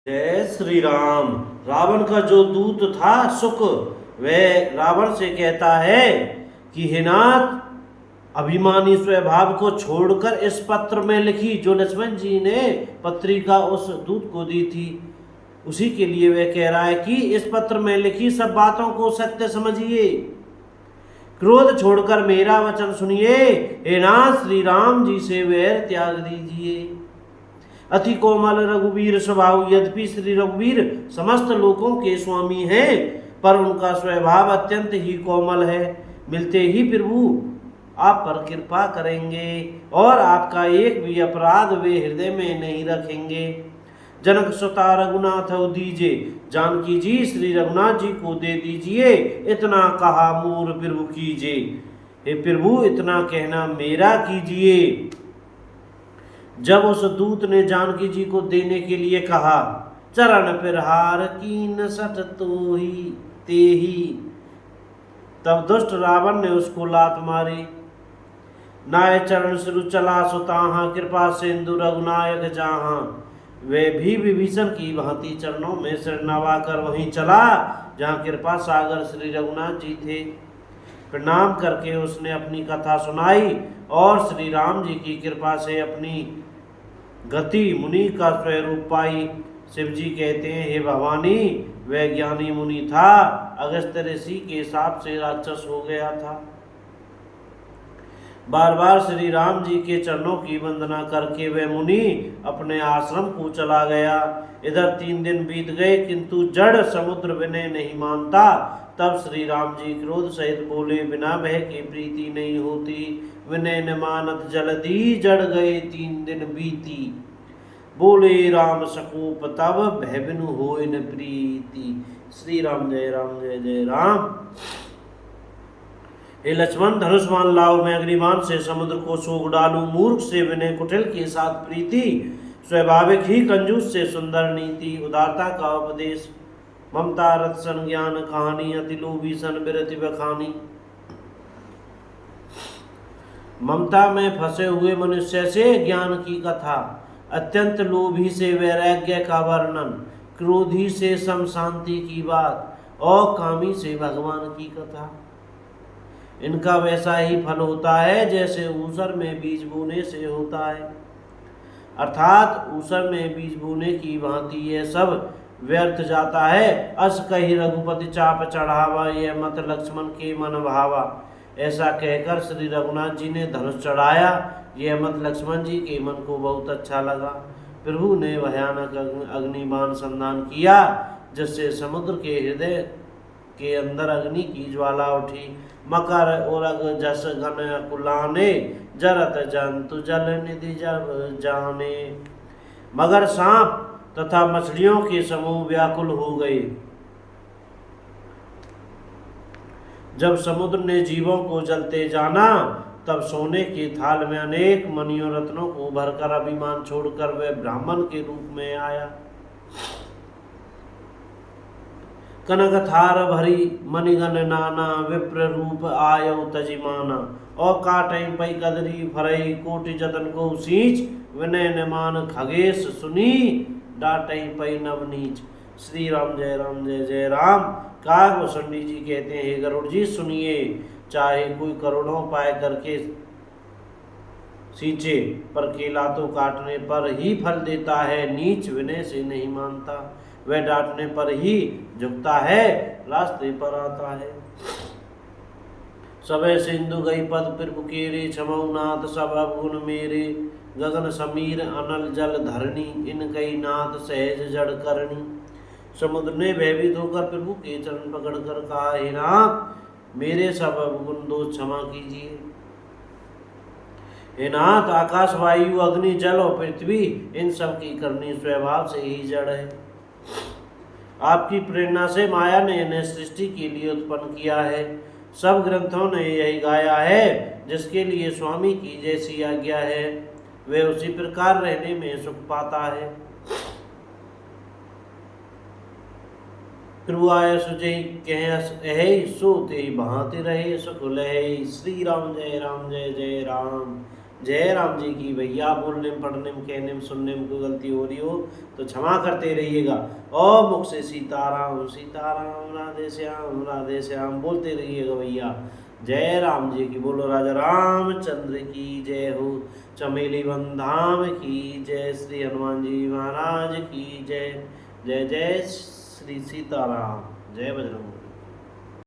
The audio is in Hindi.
जय श्री राम। रावण का जो दूत था सुक, वह रावण से कहता है कि हे नाथ, अभिमानी स्वभाव को छोड़कर इस पत्र में लिखी जो लक्ष्मण जी ने पत्रिका उस दूत को दी थी, उसी के लिए वह कह रहा है कि इस पत्र में लिखी सब बातों को सत्य समझिए, क्रोध छोड़कर मेरा वचन सुनिए। हे नाथ, श्री राम जी से वैर त्याग दीजिए। अति कोमल रघुवीर स्वभाव, यद्यपि श्री रघुवीर समस्त लोकों के स्वामी हैं, पर उनका स्वभाव अत्यंत ही कोमल है। मिलते ही प्रभु आप पर कृपा करेंगे और आपका एक भी अपराध वे हृदय में नहीं रखेंगे। जनक सुता रघुनाथ दीजे, जानकी जी श्री रघुनाथ जी को दे दीजिए, इतना कहा मोर प्रभु कीजिए। हे प्रभु, इतना कहना मेरा कीजिए। जब उस दूत ने जानकी जी को देने के लिए कहा, चरण प्रहार कीन सठ तो ही ते ही, तब दुष्ट रावण ने उसको लात मारी। नाय चरण सिरु चला सुताहा, कृपा सिंधु रघुनायक जहां। वे भी विभीषण की भांति चरणों में सिर नवा कर वहीं चला जहां कृपा सागर श्री रघुनाथ जी थे। प्रणाम करके उसने अपनी कथा सुनाई और श्री राम जी की कृपा से अपनी गति मुनि का स्वरूप पाई। शिव जी कहते हैं, हे भवानी, वह ज्ञानी मुनि था, अगस्त्य ऋषि के शाप से राक्षस हो गया था। बार बार श्री राम जी के चरणों की वंदना करके वह मुनि अपने आश्रम को चला गया। इधर 3 दिन बीत गए, किंतु जड़ समुद्र विनय नहीं मानता। तब श्री राम जी क्रोध सहित बोले, बिना भय के प्रीति नहीं होती, विनय न मानत जल्दी, जड़ गए 3 दिन बीती। बोले राम सकोप तब, भय बिनु होय न प्रीति। श्री राम जय राम जय जय राम। हे लक्ष्मण, धनुष मान लाओ, मैं अग्निबाण से समुद्र को सोख डालूं। मूर्ख से विनय, कुटिल के साथ प्रीति, स्वाभाविक ही कंजूस से सुंदर नीति। उदारता का उपदेश, ममता रथ सन ज्ञान कहानी, अति लोभी सन बिरति बखानी। ममता में फंसे हुए मनुष्य से ज्ञान की कथा, अत्यंत लोभी से वैराग्य का वर्णन, क्रोधी से सम शांति की बात और कामी से भगवान की कथा। इनका वैसा ही फल होता है जैसे ऊसर में बीज बोने से होता है, अर्थात ऊसर में बीज बोने की भांति यह सब व्यर्थ जाता है। अस कही रघुपति चाप चढ़ावा, यह मत लक्ष्मण के मन भावा। ऐसा कहकर श्री रघुनाथ जी ने धनुष चढ़ाया। यह मत लक्ष्मण जी के मन को बहुत अच्छा लगा। प्रभु ने भयानक अग्निबाण संधान किया, जिससे समुद्र के हृदय के अंदर अग्नि की ज्वाला उठी। मकर उरग जस घन कुलाने, जरत जंतु जल निधि जब जाने। मगर सांप तथा मछलियों के समूह व्याकुल हो गए। जब समुद्र ने जीवों को जलते जाना, तब सोने के थाल में अनेक मणियों रत्नों को भरकर अभिमान छोड़कर वह ब्राह्मण के रूप में आया। कनक थार भरी मणिगण नाना, विप्र रूप आयो तजिमाना। और काटई पई कदरी फरई, कोटि जतन को सींच, विनय न मान खगेश सुनी, डाटई पई नवनीच। श्री राम जय राम जय जय राम। कागभूषणी जी कहते हैं, हे गरुड़ जी सुनिए, चाहे कोई करोड़ों पाए करके सींचे, पर केला तो काटने पर ही फल देता है। नीच विनय से नहीं मानता, वह डांटने पर ही झुकता है, रास्ते पर आता है। सबे सिंधु गई पद प्रभु केरे, क्षमऊ नाथ सब अवगुण मेरे। गगन समीर अनल जल धरणी, इन कई नाथ सहज जड़ करणी। समुद्र ने भयभीत होकर प्रभु के चरण पकड़कर कहा, हे नाथ, मेरे सब अवगुण दोष क्षमा कीजिए। हे नाथ, आकाश वायु अग्नि जल और पृथ्वी, इन सब की करनी स्वभाव से ही जड़ है। आपकी प्रेरणा से माया ने इन्हें सृष्टि के लिए उत्पन्न किया है। सब ग्रंथों ने यही गाया है, जिसके लिए स्वामी की जैसी आज्ञा है, वे उसी प्रकार रहने में सुख पाता है। प्रभु आय सुजय कह सो ते भांति रहे, सुख लहे। श्री राम जय जय राम। जय राम जी की। भैया बोलने में, पढ़ने में, कहने में, सुनने में कोई गलती हो रही हो तो क्षमा करते रहिएगा। और मुख से सीताराम सीताराम, राधे श्याम बोलते रहिएगा भैया। जय राम जी की। बोलो राजा रामचंद्र की जय हो। चमेली वन धाम की जय। श्री हनुमान जी महाराज की जय। जय जय श्री सीताराम। जय बजरंग।